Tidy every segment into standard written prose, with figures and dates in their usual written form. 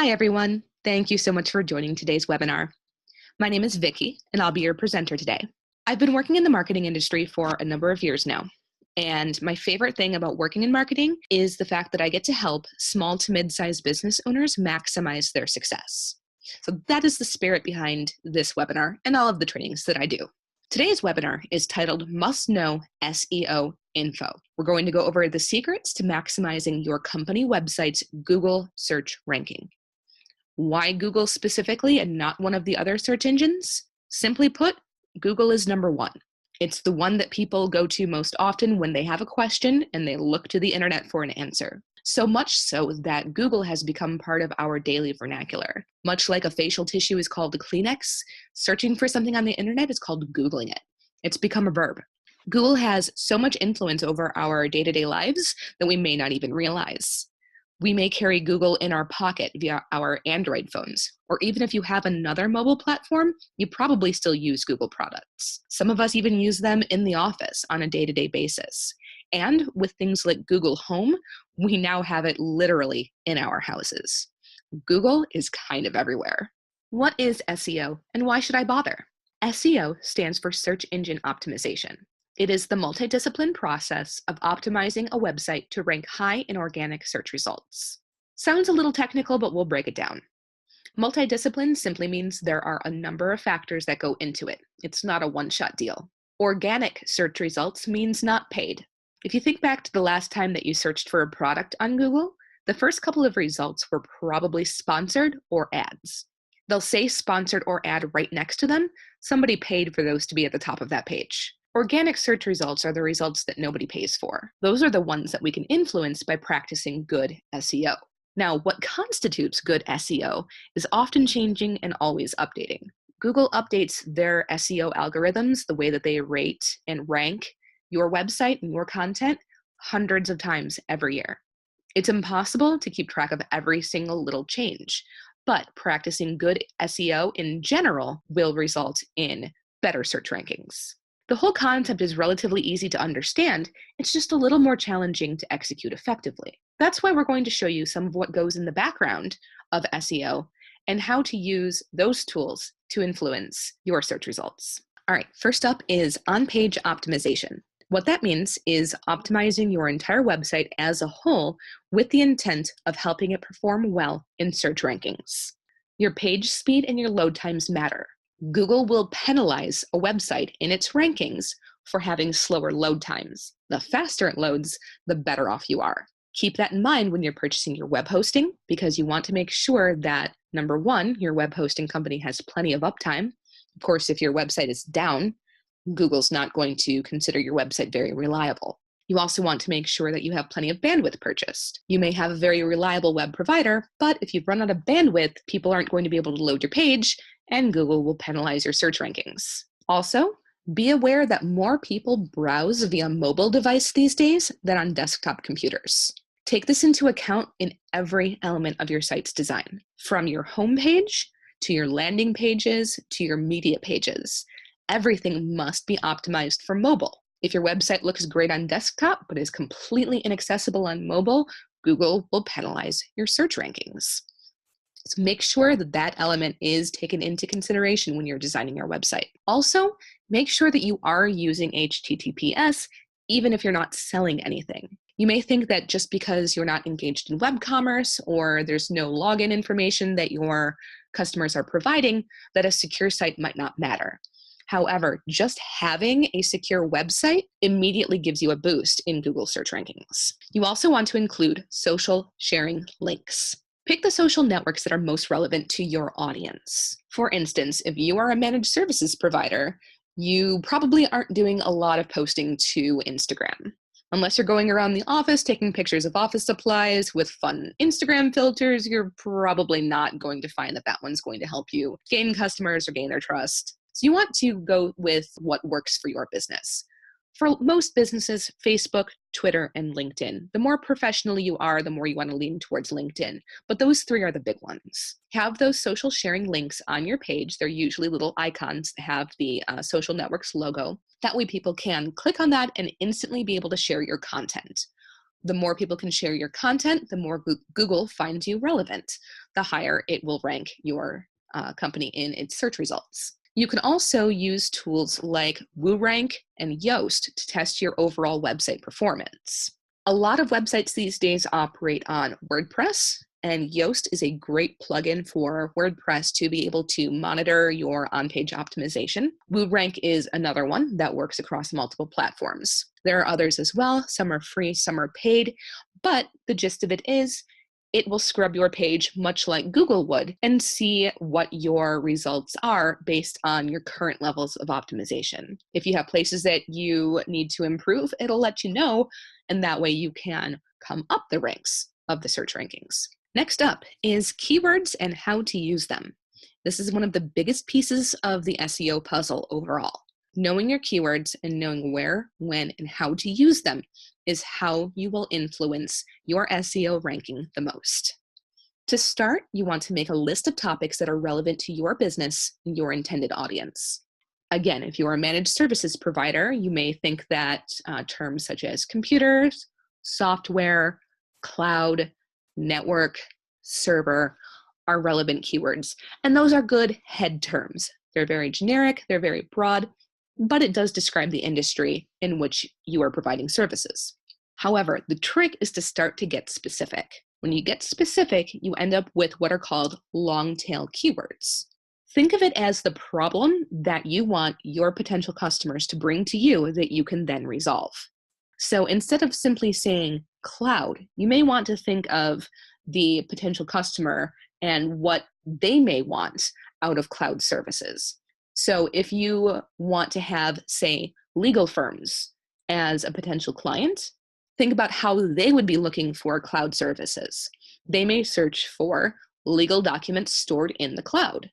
Hi, everyone. Thank you so much for joining today's webinar. My name is Vicky, and I'll be your presenter today. I've been working in the marketing industry for a number of years now, and my favorite thing about working in marketing is the fact that I get to help small to mid-sized business owners maximize their success. So that is the spirit behind this webinar and all of the trainings that I do. Today's webinar is titled Must Know SEO Info. We're going to go over the secrets to maximizing your company website's Google search ranking. Why Google specifically and not one of the other search engines? Simply put, Google is number one. It's the one that people go to most often when they have a question and they look to the internet for an answer. So much so that Google has become part of our daily vernacular. Much like a facial tissue is called a Kleenex, searching for something on the internet is called Googling it. It's become a verb. Google has so much influence over our day-to-day lives that we may not even realize. We may carry Google in our pocket via our Android phones, or even if you have another mobile platform, you probably still use Google products. Some of us even use them in the office on a day-to-day basis. And with things like Google Home, we now have it literally in our houses. Google is kind of everywhere. What is SEO and why should I bother? SEO stands for Search Engine Optimization. It is the multidiscipline process of optimizing a website to rank high in organic search results. Sounds a little technical, but we'll break it down. Multidiscipline simply means there are a number of factors that go into it. It's not a one-shot deal. Organic search results means not paid. If you think back to the last time that you searched for a product on Google, the first couple of results were probably sponsored or ads. They'll say sponsored or ad right next to them. Somebody paid for those to be at the top of that page. Organic search results are the results that nobody pays for. Those are the ones that we can influence by practicing good SEO. Now, what constitutes good SEO is often changing and always updating. Google updates their SEO algorithms, the way that they rate and rank your website and your content, hundreds of times every year. It's impossible to keep track of every single little change, but practicing good SEO in general will result in better search rankings. The whole concept is relatively easy to understand, it's just a little more challenging to execute effectively. That's why we're going to show you some of what goes in the background of SEO and how to use those tools to influence your search results. All right, first up is on-page optimization. What that means is optimizing your entire website as a whole with the intent of helping it perform well in search rankings. Your page speed and your load times matter. Google will penalize a website in its rankings for having slower load times. The faster it loads, the better off you are. Keep that in mind when you're purchasing your web hosting because you want to make sure that, number one, your web hosting company has plenty of uptime. Of course, if your website is down, Google's not going to consider your website very reliable. You also want to make sure that you have plenty of bandwidth purchased. You may have a very reliable web provider, but if you've run out of bandwidth, people aren't going to be able to load your page, and Google will penalize your search rankings. Also, be aware that more people browse via mobile device these days than on desktop computers. Take this into account in every element of your site's design, from your homepage to your landing pages to your media pages. Everything must be optimized for mobile. If your website looks great on desktop but is completely inaccessible on mobile, Google will penalize your search rankings. So make sure that that element is taken into consideration when you're designing your website. Also, make sure that you are using HTTPS even if you're not selling anything. You may think that just because you're not engaged in web commerce or there's no login information that your customers are providing, that a secure site might not matter. However, just having a secure website immediately gives you a boost in Google search rankings. You also want to include social sharing links. Pick the social networks that are most relevant to your audience. For instance, if you are a managed services provider, you probably aren't doing a lot of posting to Instagram. Unless you're going around the office taking pictures of office supplies with fun Instagram filters, you're probably not going to find that that one's going to help you gain customers or gain their trust. So you want to go with what works for your business. For most businesses, Facebook, Twitter, and LinkedIn. The more professional you are, the more you want to lean towards LinkedIn. But those three are the big ones. Have those social sharing links on your page. They're usually little icons that have the social networks logo. That way people can click on that and instantly be able to share your content. The more people can share your content, the more Google finds you relevant, the higher it will rank your company in its search results. You can also use tools like WooRank and Yoast to test your overall website performance. A lot of websites these days operate on WordPress, and Yoast is a great plugin for WordPress to be able to monitor your on-page optimization. WooRank is another one that works across multiple platforms. There are others as well. Some are free, some are paid, but the gist of it is it will scrub your page much like Google would and see what your results are based on your current levels of optimization. If you have places that you need to improve, it'll let you know, and that way you can come up the ranks of the search rankings. Next up is keywords and how to use them. This is one of the biggest pieces of the SEO puzzle overall. Knowing your keywords and knowing where, when, and how to use them is how you will influence your SEO ranking the most. To start, you want to make a list of topics that are relevant to your business and your intended audience. Again, if you're a managed services provider, you may think that terms such as computers, software, cloud, network, server are relevant keywords. And those are good head terms. They're very generic, they're very broad, but it does describe the industry in which you are providing services. However, the trick is to start to get specific. When you get specific, you end up with what are called long tail keywords. Think of it as the problem that you want your potential customers to bring to you that you can then resolve. So instead of simply saying cloud, you may want to think of the potential customer and what they may want out of cloud services. So if you want to have, say, legal firms as a potential client, think about how they would be looking for cloud services. They may search for legal documents stored in the cloud.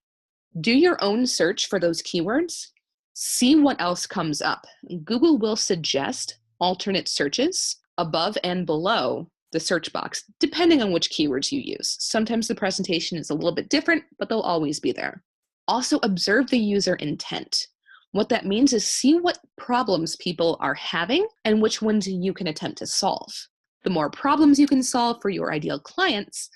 Do your own search for those keywords. See what else comes up. Google will suggest alternate searches above and below the search box, depending on which keywords you use. Sometimes the presentation is a little bit different, but they'll always be there. Also, observe the user intent. What that means is see what problems people are having and which ones you can attempt to solve. The more problems you can solve for your ideal clients,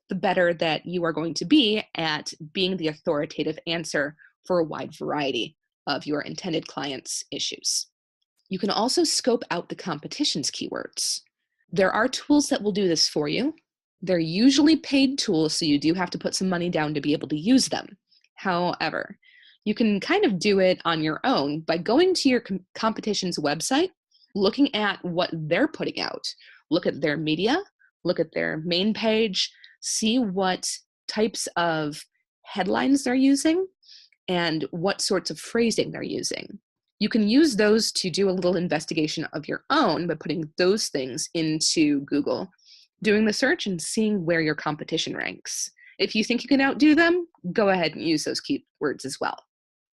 the better that you are going to be at being the authoritative answer for a wide variety of your intended clients' issues. You can also scope out the competition's keywords. There are tools that will do this for you. They're usually paid tools, so you do have to put some money down to be able to use them. However, you can kind of do it on your own by going to your competition's website, looking at what they're putting out. Look at their media, look at their main page, see what types of headlines they're using and what sorts of phrasing they're using. You can use those to do a little investigation of your own by putting those things into Google, doing the search and seeing where your competition ranks. If you think you can outdo them, go ahead and use those keywords as well.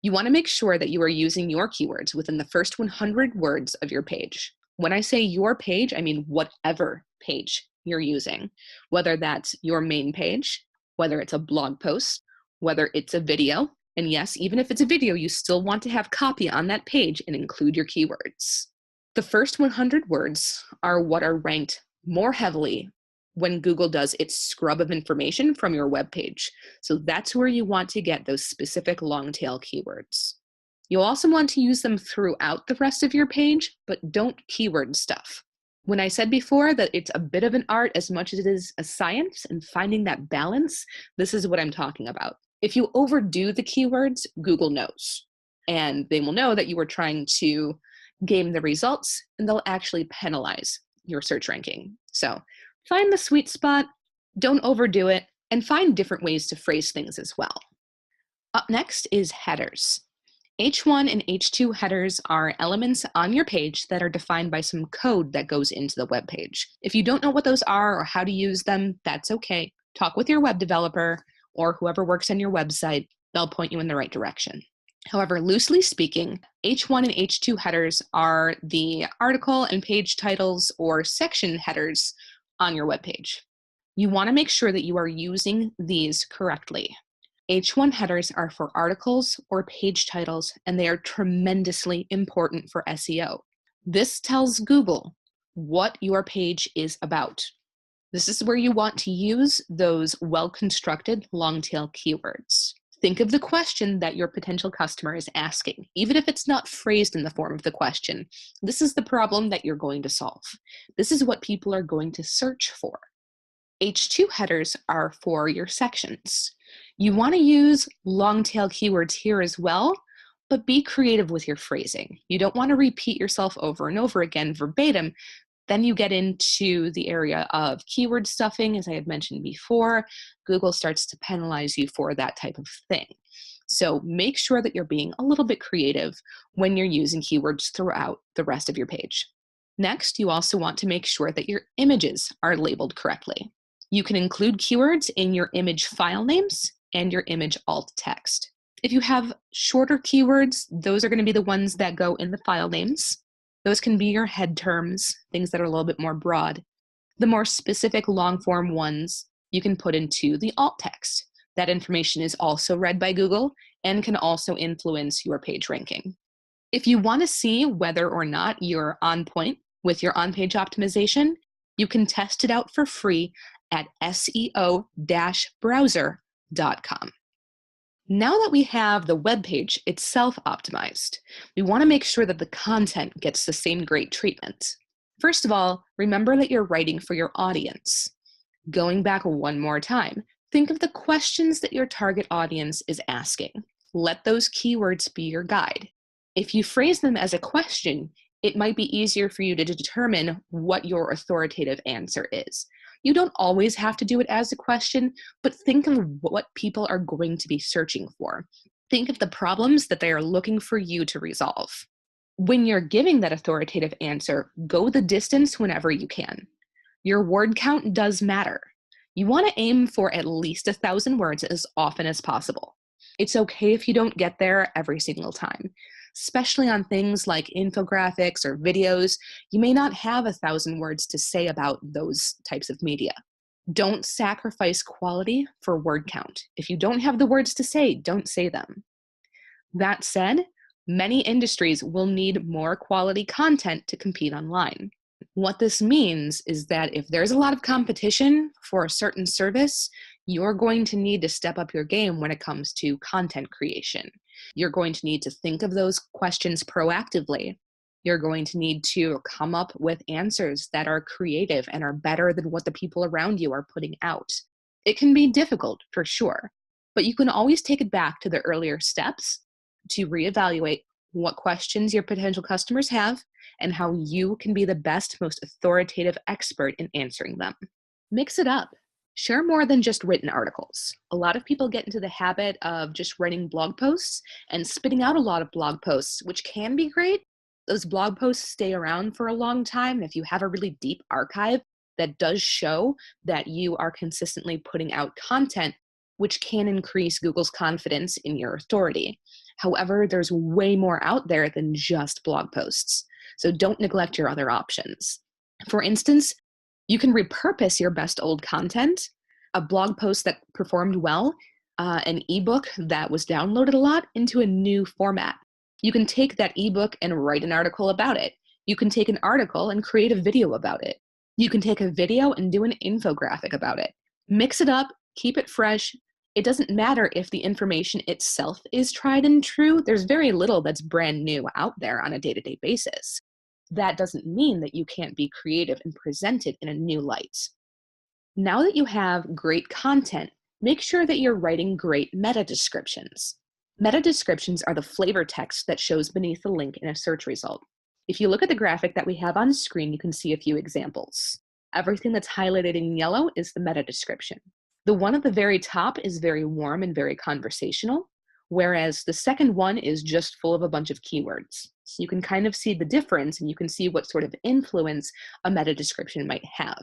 You want to make sure that you are using your keywords within the first 100 words of your page. When I say your page, I mean whatever page you're using, whether that's your main page, whether it's a blog post, whether it's a video. And yes, even if it's a video, you still want to have copy on that page and include your keywords. The first 100 words are what are ranked more heavily when Google does its scrub of information from your web page. So that's where you want to get those specific long tail keywords. You'll also want to use them throughout the rest of your page, but don't keyword stuff. When I said before that it's a bit of an art as much as it is a science and finding that balance, this is what I'm talking about. If you overdo the keywords, Google knows, and they will know that you are trying to game the results, and they'll actually penalize your search ranking. So find the sweet spot, don't overdo it, and find different ways to phrase things as well. Up next is headers. H1 and H2 headers are elements on your page that are defined by some code that goes into the web page. If you don't know what those are or how to use them, that's okay. Talk with your web developer or whoever works on your website. They'll point you in the right direction. However, loosely speaking, H1 and H2 headers are the article and page titles or section headers on your web page. You want to make sure that you are using these correctly. H1 headers are for articles or page titles, and they are tremendously important for SEO. This tells Google what your page is about. This is where you want to use those well-constructed long-tail keywords. Think of the question that your potential customer is asking, even if it's not phrased in the form of the question. This is the problem that you're going to solve. This is what people are going to search for. H2 headers are for your sections. You want to use long-tail keywords here as well, but be creative with your phrasing. You don't want to repeat yourself over and over again verbatim. Then you get into the area of keyword stuffing, as I had mentioned before. Google starts to penalize you for that type of thing. So make sure that you're being a little bit creative when you're using keywords throughout the rest of your page. Next, you also want to make sure that your images are labeled correctly. You can include keywords in your image file names and your image alt text. If you have shorter keywords, those are going to be the ones that go in the file names. Those can be your head terms, things that are a little bit more broad. The more specific long form ones you can put into the alt text. That information is also read by Google and can also influence your page ranking. If you want to see whether or not you're on point with your on-page optimization, you can test it out for free at SEO-browser.com. Now that we have the web page itself optimized, we want to make sure that the content gets the same great treatment. First of all, remember that you're writing for your audience. Going back one more time, think of the questions that your target audience is asking. Let those keywords be your guide. If you phrase them as a question, it might be easier for you to determine what your authoritative answer is. You don't always have to do it as a question, but think of what people are going to be searching for. Think of the problems that they are looking for you to resolve. When you're giving that authoritative answer, go the distance whenever you can. Your word count does matter. You want to aim for at least 1,000 words as often as possible. It's okay if you don't get there every single time. Especially on things like infographics or videos, you may not have 1,000 words to say about those types of media. Don't sacrifice quality for word count. If you don't have the words to say, don't say them. That said, many industries will need more quality content to compete online. What this means is that if there's a lot of competition for a certain service, you're going to need to step up your game when it comes to content creation. You're going to need to think of those questions proactively. You're going to need to come up with answers that are creative and are better than what the people around you are putting out. It can be difficult, for sure, but you can always take it back to the earlier steps to reevaluate what questions your potential customers have and how you can be the best, most authoritative expert in answering them. Mix it up. Share more than just written articles. A lot of people get into the habit of just writing blog posts and spitting out a lot of blog posts, which can be great. Those blog posts stay around for a long time. And if you have a really deep archive, that does show that you are consistently putting out content, which can increase Google's confidence in your authority. However, there's way more out there than just blog posts. So don't neglect your other options. For instance, you can repurpose your best old content, a blog post that performed well, an ebook that was downloaded a lot, into a new format. You can take that ebook and write an article about it. You can take an article and create a video about it. You can take a video and do an infographic about it. Mix it up, keep it fresh. It doesn't matter if the information itself is tried and true. There's very little that's brand new out there on a day-to-day basis. That doesn't mean that you can't be creative and present it in a new light. Now that you have great content, make sure that you're writing great meta descriptions. Meta descriptions are the flavor text that shows beneath the link in a search result. If you look at the graphic that we have on screen, you can see a few examples. Everything that's highlighted in yellow is the meta description. The one at the very top is very warm and very conversational, whereas the second one is just full of a bunch of keywords. So you can kind of see the difference and you can see what sort of influence a meta description might have.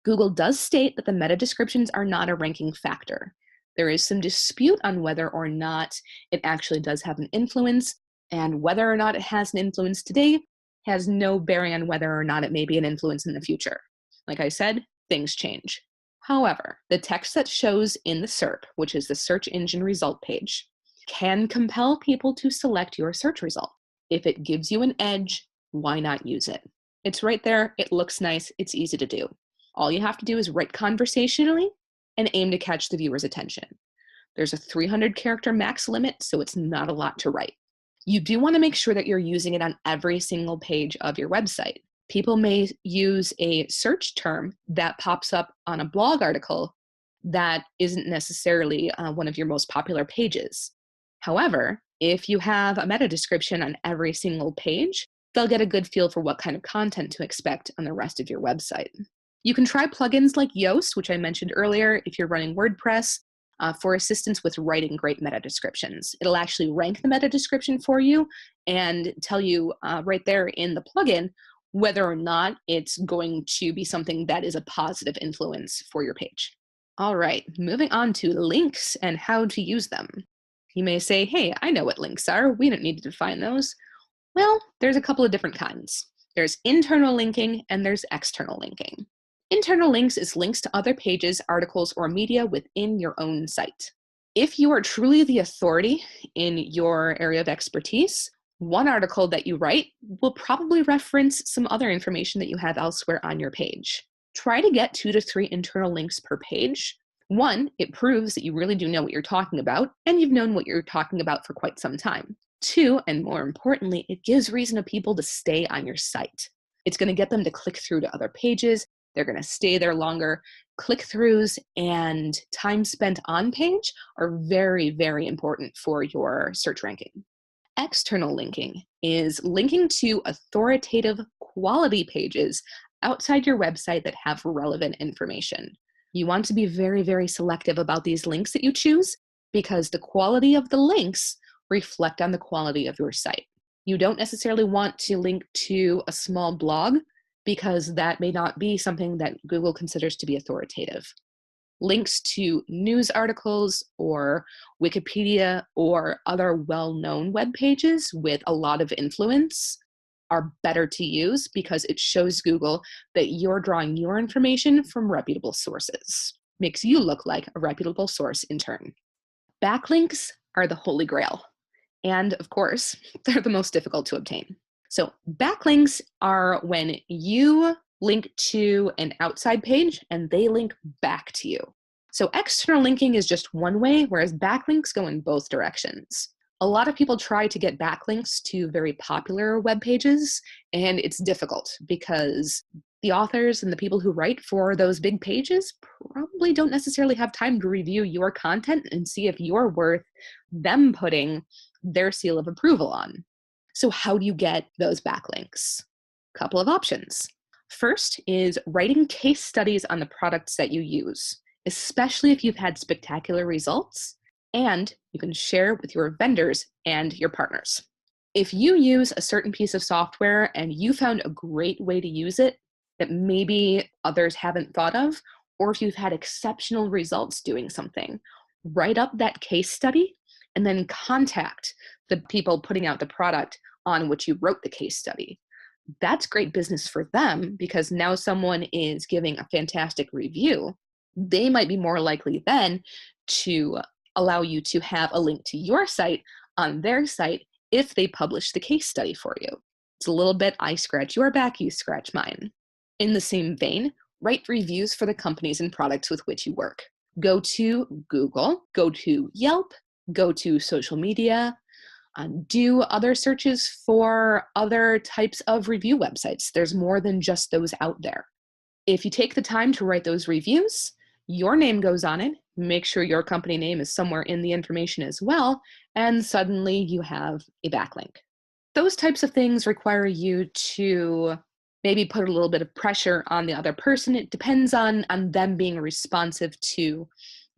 Google does state that the meta descriptions are not a ranking factor. There is some dispute on whether or not it actually does have an influence, and whether or not it has an influence today has no bearing on whether or not it may be an influence in the future. Like I said, things change. However, the text that shows in the SERP, which is the search engine result page, can compel people to select your search result. If it gives you an edge, why not use it? It's right there. It looks nice. It's easy to do. All you have to do is write conversationally and aim to catch the viewer's attention. There's a 300 character max limit, so it's not a lot to write. You do want to make sure that you're using it on every single page of your website. People may use a search term that pops up on a blog article that isn't necessarily one of your most popular pages. However, if you have a meta description on every single page, they'll get a good feel for what kind of content to expect on the rest of your website. You can try plugins like Yoast, which I mentioned earlier, if you're running WordPress, for assistance with writing great meta descriptions. It'll actually rank the meta description for you and tell you right there in the plugin whether or not it's going to be something that is a positive influence for your page. All right, moving on to links and how to use them. You may say, hey, I know what links are. We don't need to define those. Well, there's a couple of different kinds. There's internal linking and there's external linking. Internal links is links to other pages, articles, or media within your own site. If you are truly the authority in your area of expertise, one article that you write will probably reference some other information that you have elsewhere on your page. Try to get 2 to 3 internal links per page. One, it proves that you really do know what you're talking about, and you've known what you're talking about for quite some time. 2, and more importantly, it gives reason to people to stay on your site. It's going to get them to click through to other pages. They're going to stay there longer. Click-throughs and time spent on page are very, very important for your search ranking. External linking is linking to authoritative quality pages outside your website that have relevant information. You want to be very, very selective about these links that you choose because the quality of the links reflect on the quality of your site. You don't necessarily want to link to a small blog because that may not be something that Google considers to be authoritative. Links to news articles or Wikipedia or other well-known web pages with a lot of influence are better to use because it shows Google that you're drawing your information from reputable sources. Makes you look like a reputable source in turn. Backlinks are the holy grail. And of course, they're the most difficult to obtain. So backlinks are when you link to an outside page and they link back to you. So external linking is just one way, whereas backlinks go in both directions. A lot of people try to get backlinks to very popular web pages, and it's difficult because the authors and the people who write for those big pages probably don't necessarily have time to review your content and see if you're worth them putting their seal of approval on. So how do you get those backlinks? Couple of options. First is writing case studies on the products that you use, especially if you've had spectacular results, and you can share with your vendors and your partners. If you use a certain piece of software and you found a great way to use it that maybe others haven't thought of, or if you've had exceptional results doing something, write up that case study and then contact the people putting out the product on which you wrote the case study. That's great business for them because now someone is giving a fantastic review. They might be more likely then to allow you to have a link to your site on their site if they publish the case study for you. It's a little bit I scratch your back, you scratch mine. In the same vein, write reviews for the companies and products with which you work. Go to Google, go to Yelp, go to social media, do other searches for other types of review websites. There's more than just those out there. If you take the time to write those reviews, your name goes on it, make sure your company name is somewhere in the information as well, and suddenly you have a backlink. Those types of things require you to maybe put a little bit of pressure on the other person. It depends on them being responsive to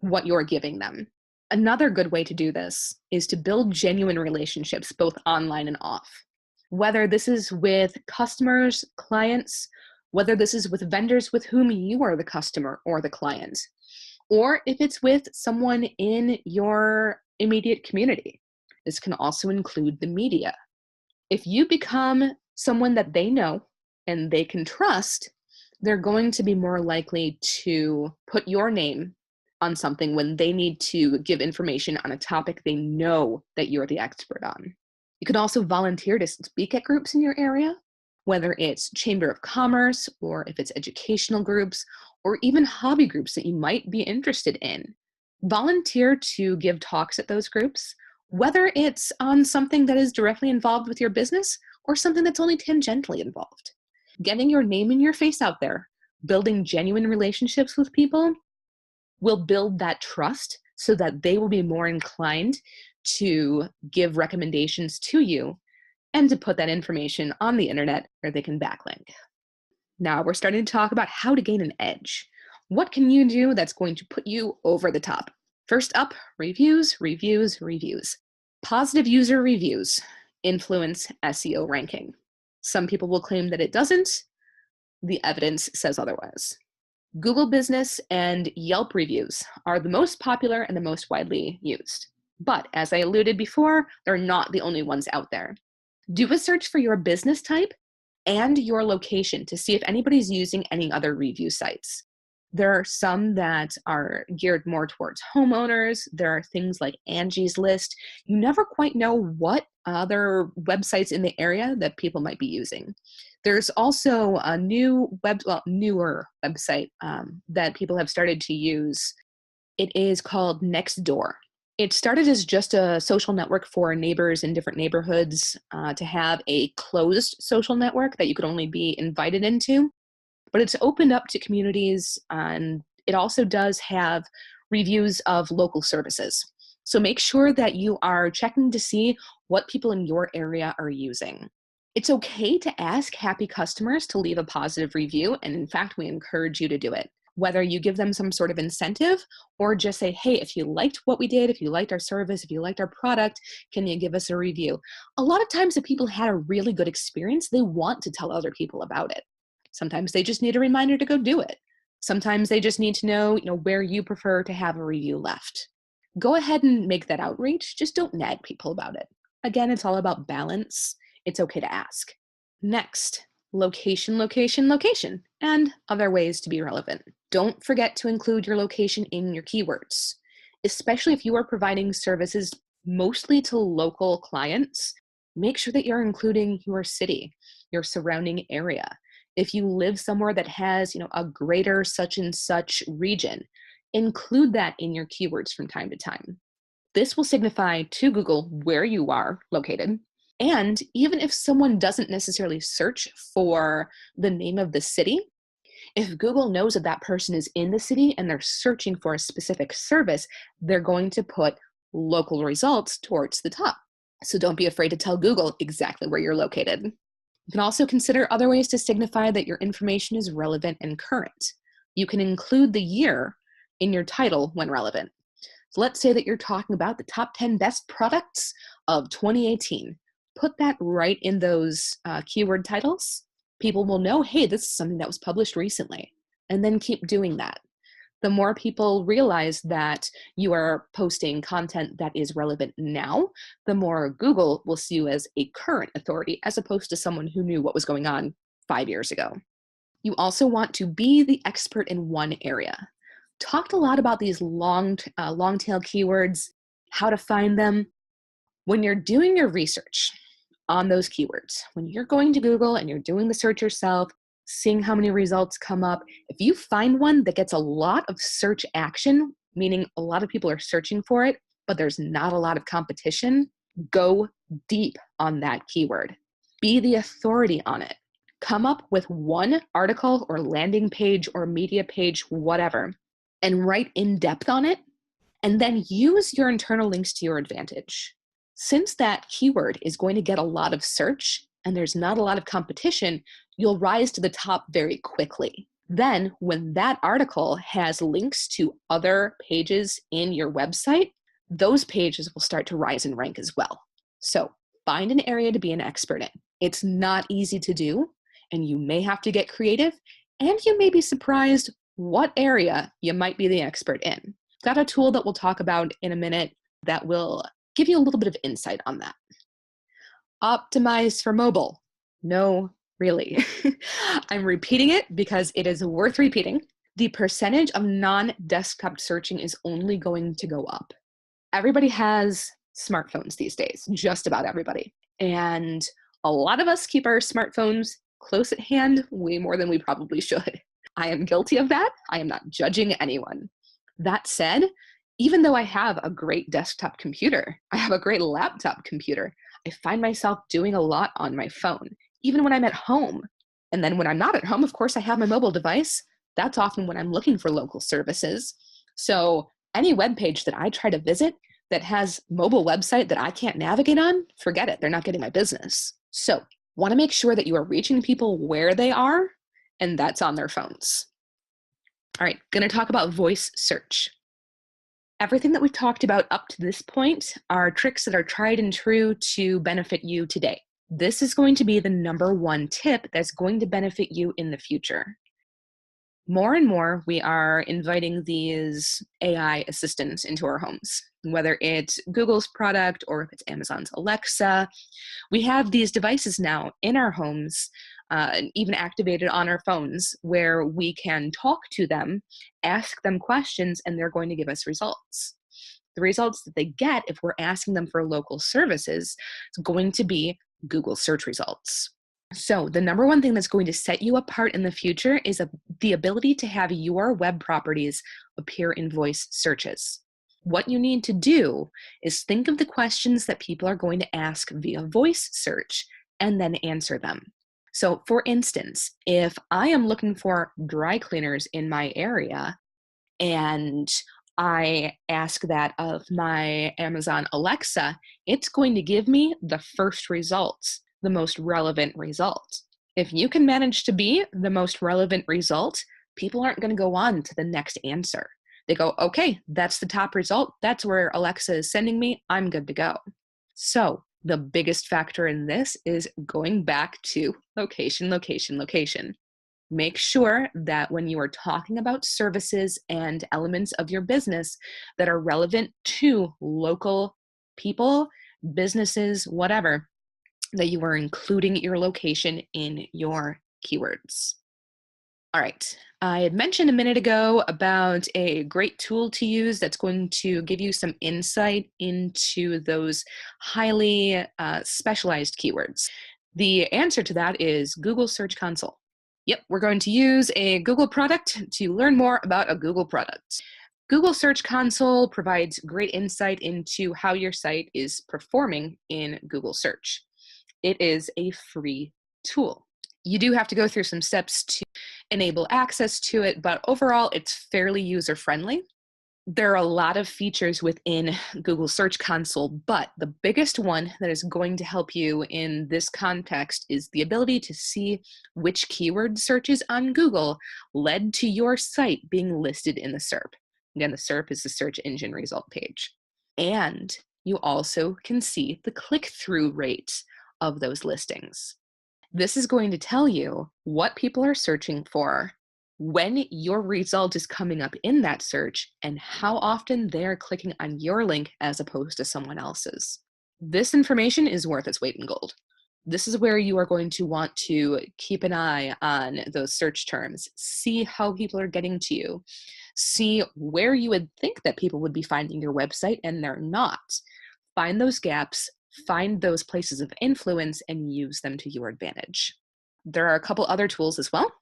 what you're giving them. Another good way to do this is to build genuine relationships, both online and off. Whether this is with customers, clients, whether this is with vendors with whom you are the customer or the client, or if it's with someone in your immediate community. This can also include the media. If you become someone that they know and they can trust, they're going to be more likely to put your name on something when they need to give information on a topic they know that you're the expert on. You can also volunteer to speak at groups in your area. whether it's Chamber of Commerce or if it's educational groups or even hobby groups that you might be interested in. Volunteer to give talks at those groups, whether it's on something that is directly involved with your business or something that's only tangentially involved. Getting your name and your face out there, building genuine relationships with people will build that trust so that they will be more inclined to give recommendations to you and to put that information on the internet where they can backlink. Now we're starting to talk about how to gain an edge. What can you do that's going to put you over the top? First up, reviews, reviews, reviews. Positive user reviews influence SEO ranking. Some people will claim that it doesn't. The evidence says otherwise. Google Business and Yelp reviews are the most popular and the most widely used. But as I alluded before, they're not the only ones out there. Do a search for your business type and your location to see if anybody's using any other review sites. There are some that are geared more towards homeowners. There are things like Angie's List. You never quite know what other websites in the area that people might be using. There's also a newer website that people have started to use. It is called Nextdoor. It started as just a social network for neighbors in different neighborhoods to have a closed social network that you could only be invited into. But it's opened up to communities, and it also does have reviews of local services. So make sure that you are checking to see what people in your area are using. It's okay to ask happy customers to leave a positive review, and in fact, we encourage you to do it. Whether you give them some sort of incentive or just say, hey, if you liked what we did, if you liked our service, if you liked our product, can you give us a review? A lot of times if people had a really good experience, they want to tell other people about it. Sometimes they just need a reminder to go do it. Sometimes they just need to know, where you prefer to have a review left. Go ahead and make that outreach. Just don't nag people about it. Again, it's all about balance. It's okay to ask. Next, location, location, location, and other ways to be relevant. Don't forget to include your location in your keywords, especially if you are providing services mostly to local clients. Make sure that you're including your city, your surrounding area. If you live somewhere that has, a greater such and such region, include that in your keywords from time to time. This will signify to Google where you are located. And even if someone doesn't necessarily search for the name of the city, if Google knows that that person is in the city and they're searching for a specific service, they're going to put local results towards the top. So don't be afraid to tell Google exactly where you're located. You can also consider other ways to signify that your information is relevant and current. You can include the year in your title when relevant. So let's say that you're talking about the top 10 best products of 2018. Put that right in those keyword titles. People will know, hey, this is something that was published recently, and then keep doing that. The more people realize that you are posting content that is relevant now, the more Google will see you as a current authority as opposed to someone who knew what was going on 5 years ago. You also want to be the expert in one area. Talked a lot about these long tail keywords, how to find them. When you're doing your research on those keywords, when you're going to Google and you're doing the search yourself, seeing how many results come up, if you find one that gets a lot of search action, meaning a lot of people are searching for it, but there's not a lot of competition, go deep on that keyword. Be the authority on it. Come up with one article or landing page or media page, whatever, and write in depth on it, and then use your internal links to your advantage. Since that keyword is going to get a lot of search and there's not a lot of competition, you'll rise to the top very quickly. Then when that article has links to other pages in your website, those pages will start to rise in rank as well. So find an area to be an expert in. It's not easy to do, and you may have to get creative, and you may be surprised what area you might be the expert in. Got a tool that we'll talk about in a minute that will give you a little bit of insight on that. Optimize for mobile. No, really. I'm repeating it because it is worth repeating. The percentage of non-desktop searching is only going to go up. Everybody has smartphones these days, just about everybody. And a lot of us keep our smartphones close at hand way more than we probably should. I am guilty of that. I am not judging anyone. That said, even though I have a great desktop computer, I have a great laptop computer, I find myself doing a lot on my phone, even when I'm at home. And then when I'm not at home, of course, I have my mobile device. That's often when I'm looking for local services. So any web page that I try to visit that has mobile website that I can't navigate on, forget it. They're not getting my business. So want to make sure that you are reaching people where they are, and that's on their phones. All right, going to talk about voice search. Everything that we've talked about up to this point are tricks that are tried and true to benefit you today. This is going to be the number one tip that's going to benefit you in the future. More and more, we are inviting these AI assistants into our homes, whether it's Google's product or if it's Amazon's Alexa. We have these devices now in our homes, even activated on our phones, where we can talk to them, ask them questions, and they're going to give us results. The results that they get if we're asking them for local services is going to be Google search results. So the number one thing that's going to set you apart in the future is the ability to have your web properties appear in voice searches. What you need to do is think of the questions that people are going to ask via voice search and then answer them. So for instance, if I am looking for dry cleaners in my area and I ask that of my Amazon Alexa, it's going to give me the first results, the most relevant result. If you can manage to be the most relevant result, people aren't going to go on to the next answer. They go, okay, that's the top result. That's where Alexa is sending me. I'm good to go. So the biggest factor in this is going back to location, location, location. Make sure that when you are talking about services and elements of your business that are relevant to local people, businesses, whatever, that you are including your location in your keywords. All right, I had mentioned a minute ago about a great tool to use that's going to give you some insight into those highly specialized keywords. The answer to that is Google Search Console. Yep, we're going to use a Google product to learn more about a Google product. Google Search Console provides great insight into how your site is performing in Google search. It is a free tool. You do have to go through some steps to enable access to it, but overall it's fairly user-friendly. There are a lot of features within Google Search Console, but the biggest one that is going to help you in this context is the ability to see which keyword searches on Google led to your site being listed in the SERP. Again, the SERP is the search engine result page. And you also can see the click-through rate of those listings. This is going to tell you what people are searching for, when your result is coming up in that search, and how often they're clicking on your link as opposed to someone else's. This information is worth its weight in gold. This is where you are going to want to keep an eye on those search terms, see how people are getting to you, see where you would think that people would be finding your website and they're not. Find those gaps, find those places of influence, and use them to your advantage. There are a couple other tools as well.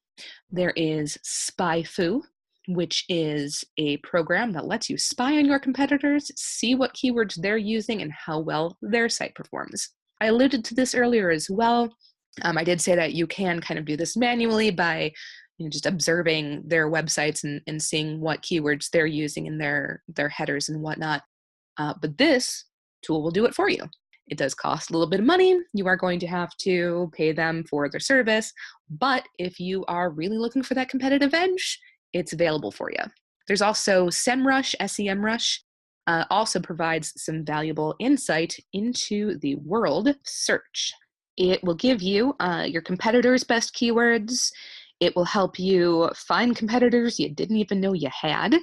There is SpyFu, which is a program that lets you spy on your competitors, see what keywords they're using, and how well their site performs. I alluded to this earlier as well. I did say that you can kind of do this manually by just observing their websites and seeing what keywords they're using in their headers and whatnot. But this tool will do it for you. It does cost a little bit of money. You are going to have to pay them for their service. But if you are really looking for that competitive edge, it's available for you. There's also SEMrush, SEMrush, also provides some valuable insight into the world search. It will give you your competitors' best keywords. It will help you find competitors you didn't even know you had.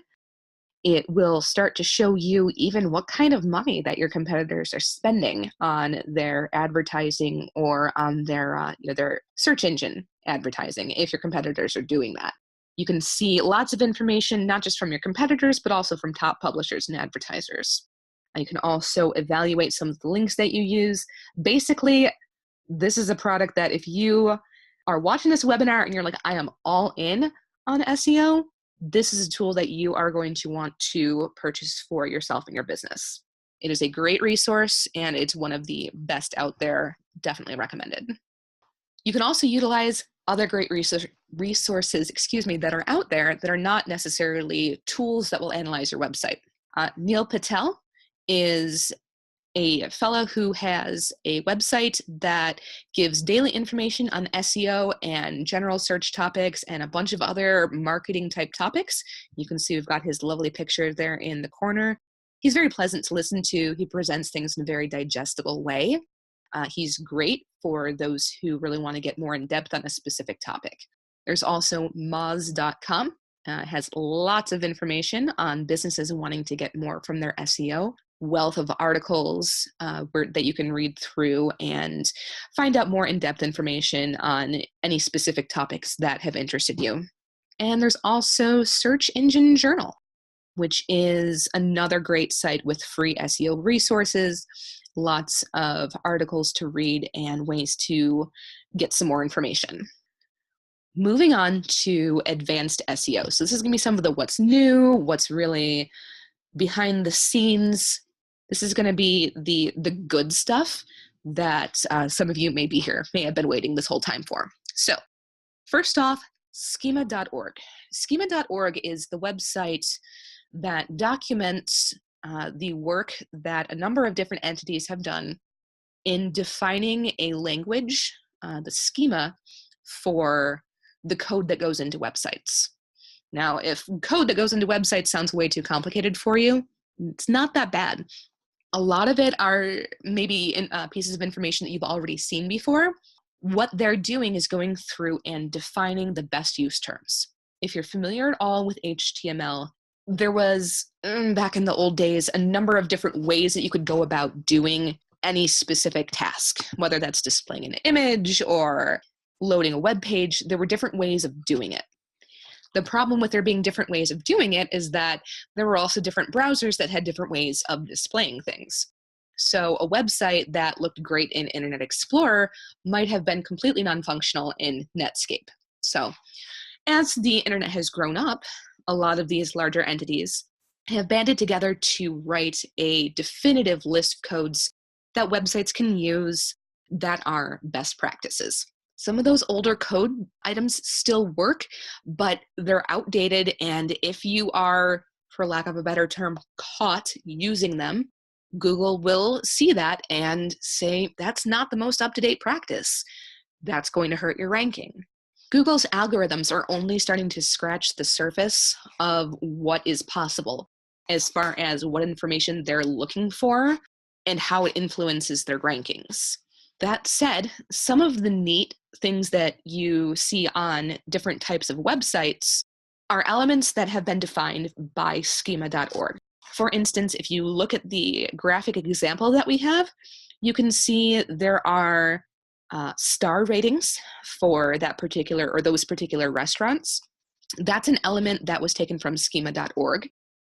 It will start to show you even what kind of money that your competitors are spending on their advertising or on their search engine advertising, if your competitors are doing that. You can see lots of information, not just from your competitors, but also from top publishers and advertisers. You can also evaluate some of the links that you use. Basically, this is a product that if you are watching this webinar and you're like, I am all in on SEO, this is a tool that you are going to want to purchase for yourself and your business. It is a great resource and it's one of the best out there. Definitely recommended. You can also utilize other great resources, that are out there that are not necessarily tools that will analyze your website. Neil Patel is a fellow who has a website that gives daily information on SEO and general search topics and a bunch of other marketing type topics. You can see we've got his lovely picture there in the corner. He's very pleasant to listen to. He presents things in a very digestible way. He's great for those who really want to get more in depth on a specific topic. There's also moz.com. It has lots of information on businesses wanting to get more from their SEO. Wealth of articles that you can read through and find out more in-depth information on any specific topics that have interested you. And there's also Search Engine Journal, which is another great site with free SEO resources, lots of articles to read and ways to get some more information. Moving on to advanced SEO. So this is going to be some of the what's new, what's really behind the scenes. This is going to be the good stuff that some of you may have been waiting this whole time for. So first off, schema.org. Schema.org is the website that documents the work that a number of different entities have done in defining a language, the schema, for the code that goes into websites. Now, if code that goes into websites sounds way too complicated for you, it's not that bad. A lot of it are maybe pieces of information that you've already seen before. What they're doing is going through and defining the best use terms. If you're familiar at all with HTML, there was, back in the old days, a number of different ways that you could go about doing any specific task, whether that's displaying an image or loading a web page. There were different ways of doing it. The problem with there being different ways of doing it is that there were also different browsers that had different ways of displaying things. So a website that looked great in Internet Explorer might have been completely non-functional in Netscape. So as the internet has grown up, a lot of these larger entities have banded together to write a definitive list of codes that websites can use that are best practices. Some of those older code items still work, but they're outdated, and if you are, for lack of a better term, caught using them, Google will see that and say, that's not the most up-to-date practice. That's going to hurt your ranking. Google's algorithms are only starting to scratch the surface of what is possible as far as what information they're looking for and how it influences their rankings. That said, some of the neat things that you see on different types of websites are elements that have been defined by schema.org. For instance, if you look at the graphic example that we have, you can see there are star ratings for that particular or those particular restaurants. That's an element that was taken from schema.org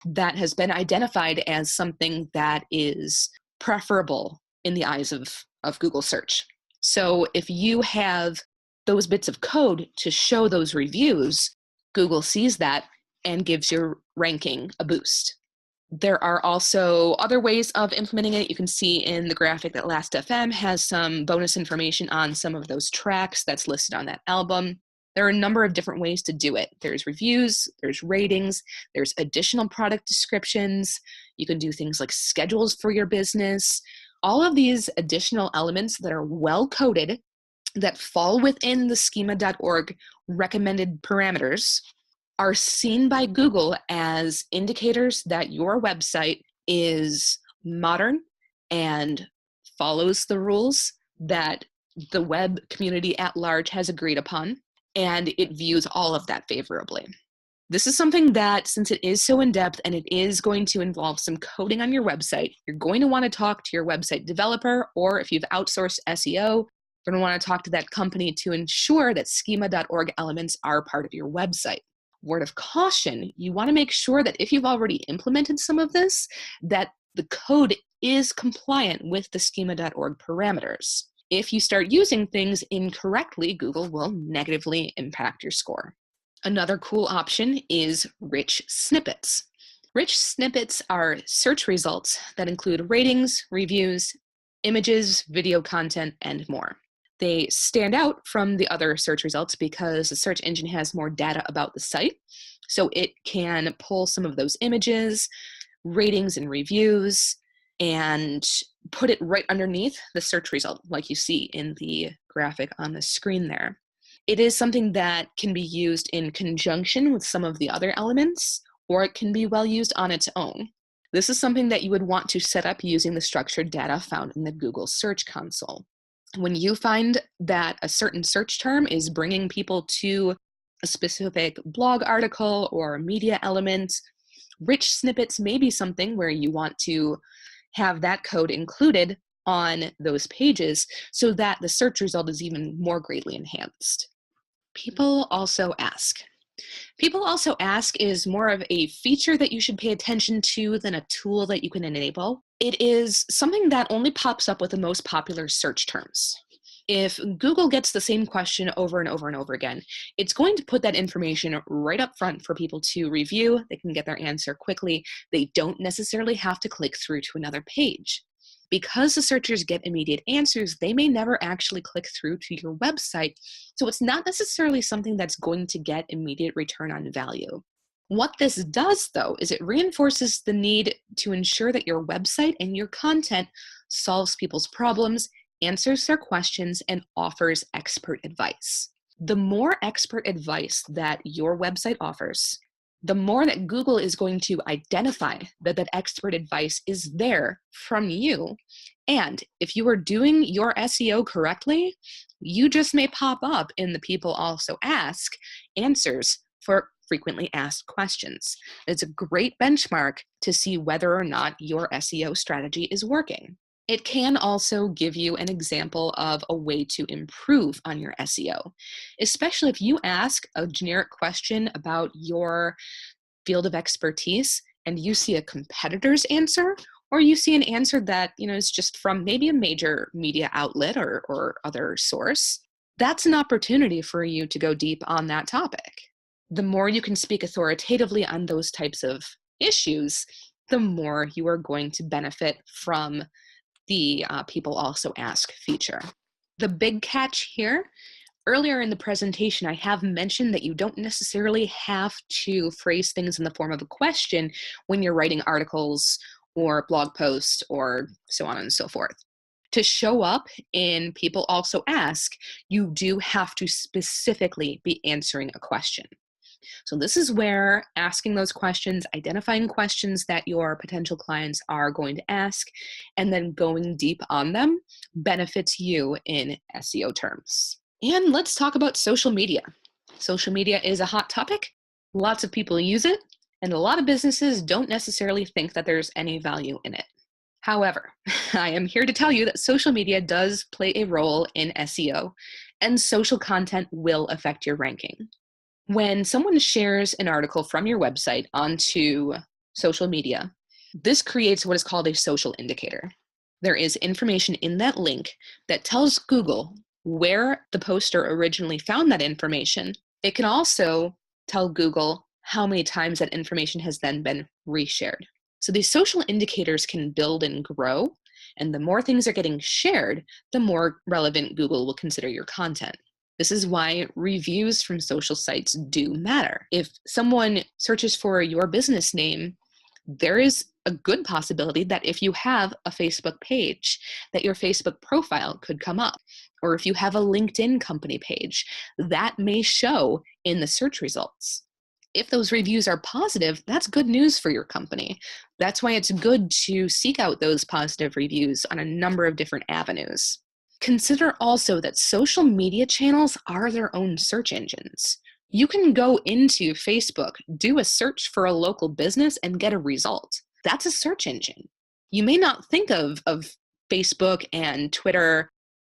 that has been identified as something that is preferable in the eyes of Google search. So if you have those bits of code to show those reviews, Google sees that and gives your ranking a boost. There are also other ways of implementing it. You can see in the graphic that Last.fm has some bonus information on some of those tracks that's listed on that album. There are a number of different ways to do it. There's reviews, there's ratings, there's additional product descriptions. You can do things like schedules for your business. All of these additional elements that are well coded, that fall within the schema.org recommended parameters, are seen by Google as indicators that your website is modern and follows the rules that the web community at large has agreed upon, and it views all of that favorably. This is something that, since it is so in-depth and it is going to involve some coding on your website, you're going to want to talk to your website developer, or if you've outsourced SEO, you're going to want to talk to that company to ensure that schema.org elements are part of your website. Word of caution, you want to make sure that if you've already implemented some of this, that the code is compliant with the schema.org parameters. If you start using things incorrectly, Google will negatively impact your score. Another cool option is rich snippets. Rich snippets are search results that include ratings, reviews, images, video content, and more. They stand out from the other search results because the search engine has more data about the site, so it can pull some of those images, ratings, and reviews and put it right underneath the search result, like you see in the graphic on the screen there. It is something that can be used in conjunction with some of the other elements, or it can be well used on its own. This is something that you would want to set up using the structured data found in the Google Search Console. When you find that a certain search term is bringing people to a specific blog article or media element, rich snippets may be something where you want to have that code included on those pages so that the search result is even more greatly enhanced. People also ask. People also ask is more of a feature that you should pay attention to than a tool that you can enable. It is something that only pops up with the most popular search terms. If Google gets the same question over and over and over again, it's going to put that information right up front for people to review. They can get their answer quickly. They don't necessarily have to click through to another page. Because the searchers get immediate answers, they may never actually click through to your website, so it's not necessarily something that's going to get immediate return on value. What this does, though, is it reinforces the need to ensure that your website and your content solves people's problems, answers their questions, and offers expert advice. The more expert advice that your website offers, the more that Google is going to identify that that expert advice is there from you. And if you are doing your SEO correctly, you just may pop up in the people also ask answers for frequently asked questions. It's a great benchmark to see whether or not your SEO strategy is working. It can also give you an example of a way to improve on your SEO, especially if you ask a generic question about your field of expertise and you see a competitor's answer, or you see an answer that is just from maybe a major media outlet or other source. That's an opportunity for you to go deep on that topic. The more you can speak authoritatively on those types of issues, the more you are going to benefit from the people also ask feature. The big catch here, earlier in the presentation, I have mentioned that you don't necessarily have to phrase things in the form of a question when you're writing articles or blog posts or so on and so forth. To show up in People Also Ask, you do have to specifically be answering a question. So this is where asking those questions, identifying questions that your potential clients are going to ask, and then going deep on them benefits you in SEO terms. And let's talk about social media. Social media is a hot topic. Lots of people use it, and a lot of businesses don't necessarily think that there's any value in it. However, I am here to tell you that social media does play a role in SEO, and social content will affect your ranking. When someone shares an article from your website onto social media, this creates what is called a social indicator. There is information in that link that tells Google where the poster originally found that information. It can also tell Google how many times that information has then been reshared. So these social indicators can build and grow, and the more things are getting shared, the more relevant Google will consider your content. This is why reviews from social sites do matter. If someone searches for your business name, there is a good possibility that if you have a Facebook page, that your Facebook profile could come up. Or if you have a LinkedIn company page, that may show in the search results. If those reviews are positive, that's good news for your company. That's why it's good to seek out those positive reviews on a number of different avenues. Consider also that social media channels are their own search engines. You can go into Facebook, do a search for a local business, and get a result. That's a search engine. You may not think of Facebook and Twitter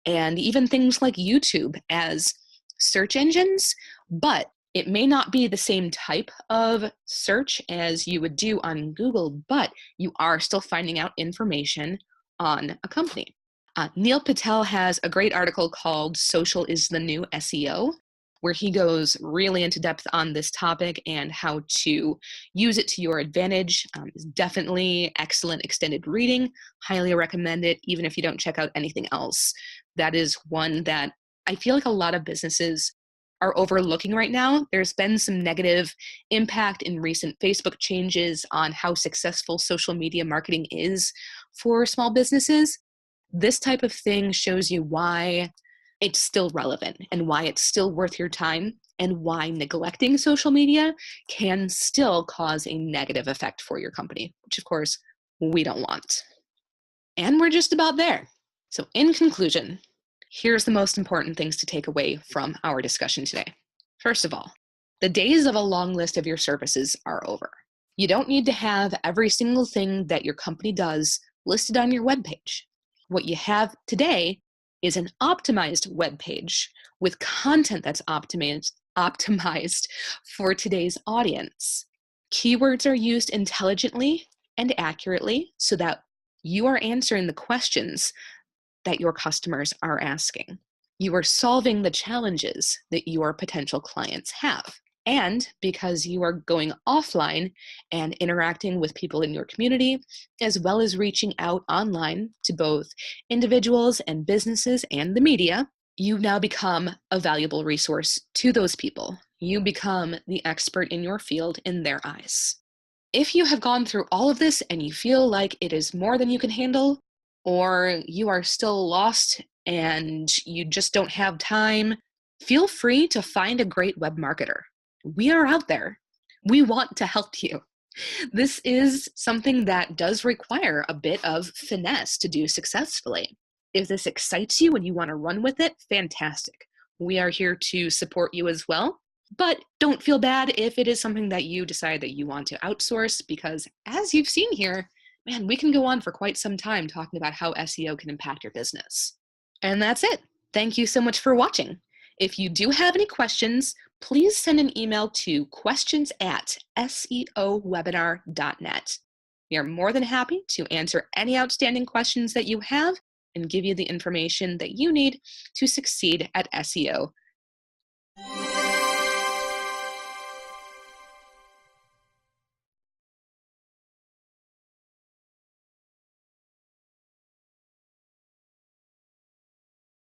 and even things like YouTube as search engines, but it may not be the same type of search as you would do on Google, but you are still finding out information on a company. Neil Patel has a great article called Social is the New SEO, where he goes really into depth on this topic and how to use it to your advantage. It's definitely excellent extended reading. Highly recommend it, even if you don't check out anything else. That is one that I feel like a lot of businesses are overlooking right now. There's been some negative impact in recent Facebook changes on how successful social media marketing is for small businesses. This type of thing shows you why it's still relevant and why it's still worth your time and why neglecting social media can still cause a negative effect for your company, which of course we don't want. And we're just about there. So in conclusion, here's the most important things to take away from our discussion today. First of all, the days of a long list of your services are over. You don't need to have every single thing that your company does listed on your webpage. What you have today is an optimized web page with content that's optimized for today's audience. Keywords are used intelligently and accurately so that you are answering the questions that your customers are asking. You are solving the challenges that your potential clients have. And because you are going offline and interacting with people in your community, as well as reaching out online to both individuals and businesses and the media, you now become a valuable resource to those people. You become the expert in your field in their eyes. If you have gone through all of this and you feel like it is more than you can handle, or you are still lost and you just don't have time, feel free to find a great web marketer. We are out there. We want to help you. This is something that does require a bit of finesse to do successfully. If this excites you and you want to run with it, fantastic. We are here to support you as well. But don't feel bad if it is something that you decide that you want to outsource, because as you've seen here, man, we can go on for quite some time talking about how SEO can impact your business. And that's it. Thank you so much for watching. If you do have any questions, please send an email to questions@seowebinar.net. We are more than happy to answer any outstanding questions that you have and give you the information that you need to succeed at SEO